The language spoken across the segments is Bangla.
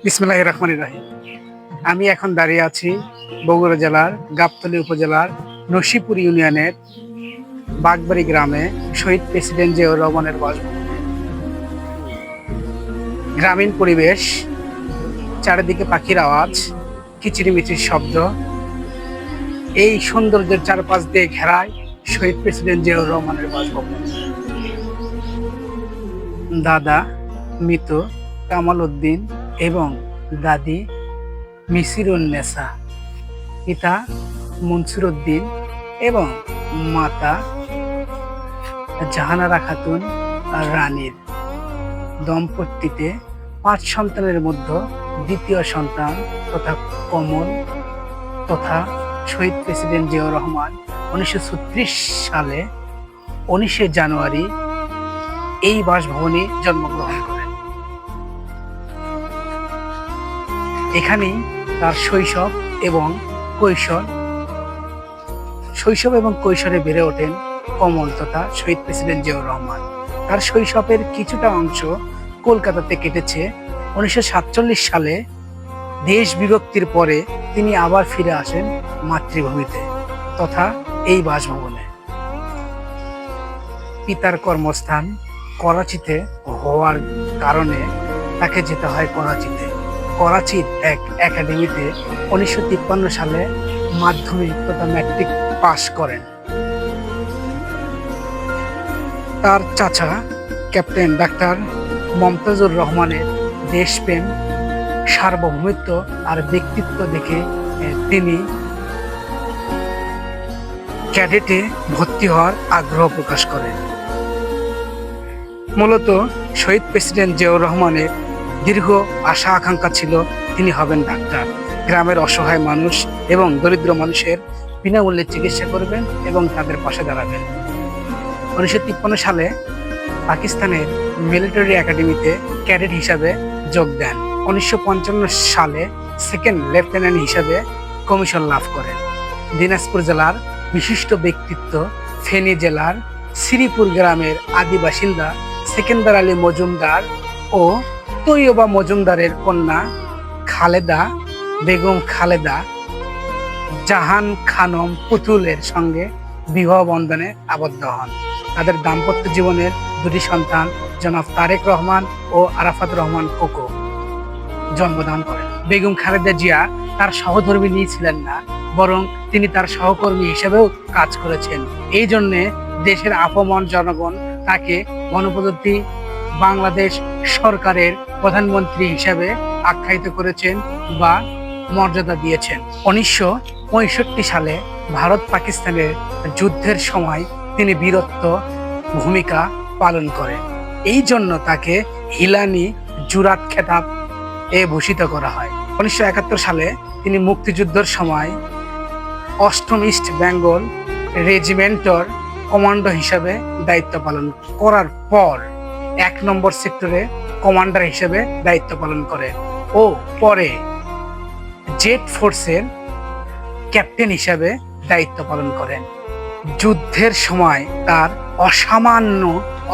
বিসমিল্লাহির রহমানির রহিম। আমি এখন দাঁড়িয়ে আছি বগুড়া জেলার গাবতলী উপজেলার নসিপুর ইউনিয়নের বাগবাড়ি গ্রামে শহীদ প্রেসিডেন্ট জিয়াউর রহমানের বাসভবনে। গ্রামীণ পরিবেশ, চারিদিকে পাখির আওয়াজ, কিচিরিমিচির শব্দ, এই সৌন্দর্যের চারপাশ দিয়ে ঘেরায় শহীদ প্রেসিডেন্ট জিয়াউর রহমানের বাসভবন। দাদা মৃত কামাল উদ্দিন এবং দাদি মিসিরুন্নেসা, পিতা মনসুর উদ্দিন এবং মাতা জাহানারা খাতুন রানীর দম্পতিতে 5 সন্তানের মধ্যে দ্বিতীয় সন্তান তথা কমল তথা শহীদ প্রেসিডেন্ট জিয়াউর রহমান 1936 সালে 19শে জানুয়ারি এই বাসভবনে জন্মগ্রহণ করেন। এখানেই তার শৈশব এবং কৈশোরে বেড়ে ওঠেন কমল তথা শহীদ প্রেসিডেন্ট জিয়াউর রহমান। তার শৈশবের কিছুটা অংশ কলকাতাতে কেটেছে। 1947 সালে দেশ বিভক্তির পরে তিনি আবার ফিরে আসেন মাতৃভূমিতে তথা এই বাসভবনে। পিতার কর্মস্থান করাচিতে হওয়ার কারণে তাকে যেতে হয় করাচির এক একাডেমিতে 1953 সালে মাধ্যমিক তথা ম্যাট্রিক পাশ করেন। তার চাচা ক্যাপ্টেন ডাক্তার মমতাজুর রহমানের দেশপ্রেম, সার্বভৌমিত্ব আর ব্যক্তিত্ব দেখে তিনি ক্যাডেটে ভর্তি হওয়ার আগ্রহ প্রকাশ করেন। মূলত শহীদ প্রেসিডেন্ট জিয়াউর রহমানের দীর্ঘ আশা আকাঙ্ক্ষা ছিল তিনি হবেন ডাক্তার। গ্রামের অসহায় মানুষ এবং দরিদ্র মানুষের বিনামূল্যে চিকিৎসা করবেন এবং তাদের পাশে দাঁড়াবেন। 1953 সালে পাকিস্তানের মিলিটারি একাডেমিতে ক্যাডেট হিসাবে যোগ দেন। 1955 সালে সেকেন্ড লেফটেন্যান্ট হিসাবে কমিশন লাভ করেন। দিনাজপুর জেলার বিশিষ্ট ব্যক্তিত্ব ফেনী জেলার শ্রীপুর গ্রামের আদি বাসিন্দা সেকেন্দার আলী মজুমদার ও তৈয়বা মজুমদারের কন্যা বেগম খালেদা জাহান খানম পুতুলের সঙ্গে বিবাহ বন্ধনে আবদ্ধ হন। তাদের দাম্পত্য জীবনের 2টি সন্তান জনাব তারেক রহমান ও আরাফাত রহমান কোকো জন্মদান করেন। বেগম খালেদা জিয়া তার সহধর্মিণী ছিলেন না, বরং তিনি তার সহকর্মী হিসেবেও কাজ করেছেন। এই জন্যে দেশের আপমন জনগণ তাকে গণপ্রজাতন্ত্রী বাংলাদেশ সরকারের প্রধানমন্ত্রী হিসেবে আখ্যায়িত করেছেন বা মর্যাদা দিয়েছেন। 1965 সালে ভারত পাকিস্তানের যুদ্ধের সময় তিনি বীরত্ব ভূমিকা পালন করেন। এই জন্য তাকে হিলানি জুরাত খেতাব ভূষিত করা হয়। 1971 সালে তিনি মুক্তিযুদ্ধের সময় 8ম ইস্ট বেঙ্গল রেজিমেন্টর কমান্ডো হিসেবে দায়িত্ব পালন করার পর 1 নম্বর সেক্টরে কমান্ডার হিসেবে দায়িত্ব পালন করেন ও পরে জেট ফোর্সের ক্যাপ্টেন হিসেবে দায়িত্ব পালন করেন। যুদ্ধের সময় তার অসামান্য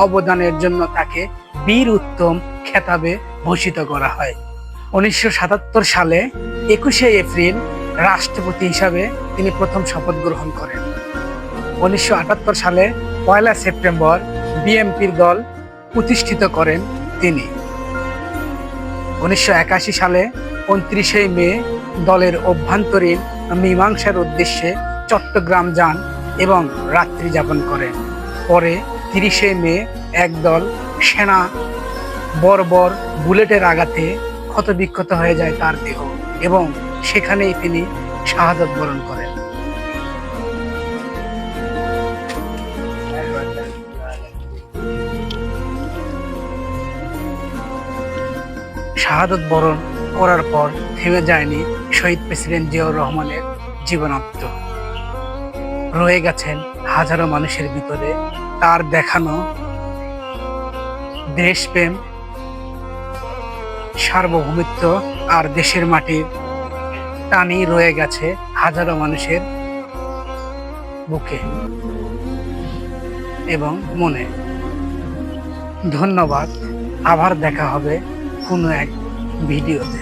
অবদানের জন্য তাকে বীর উত্তম খেতাবে ভূষিত করা হয়। 1977 সালে 21শে এপ্রিল রাষ্ট্রপতি হিসাবে তিনি প্রথম শপথ গ্রহণ করেন। 1978 সালে 1 সেপ্টেম্বর বিএনপির দল প্রতিষ্ঠিত করেন তিনি। 1981 সালে 29শে মে দলের অভ্যন্তরীণ মীমাংসার উদ্দেশ্যে চট্টগ্রাম যান এবং রাত্রি যাপন করেন। পরে 30শে মে একদল সেনা বর্বর বুলেটের আঘাতে ক্ষতবিক্ষত হয়ে যায় তার দেহ এবং সেখানেই তিনি শাহাদাত বরণ করেন। শাহাদাত বরণ করার পর থেমে যায়নি শহীদ প্রেসিডেন্ট জিয়াউর রহমানের জীবনাত্ম। রয়ে গেছেন হাজারো মানুষের ভিতরে তার দেখানো দেশপ্রেম, সার্বভৌমিত্ব আর দেশের মাটির টানই রয়ে গেছে হাজারো মানুষের বুকে এবং মনে। ধন্যবাদ। আবার দেখা হবে কোনো এক ভিডিওতে।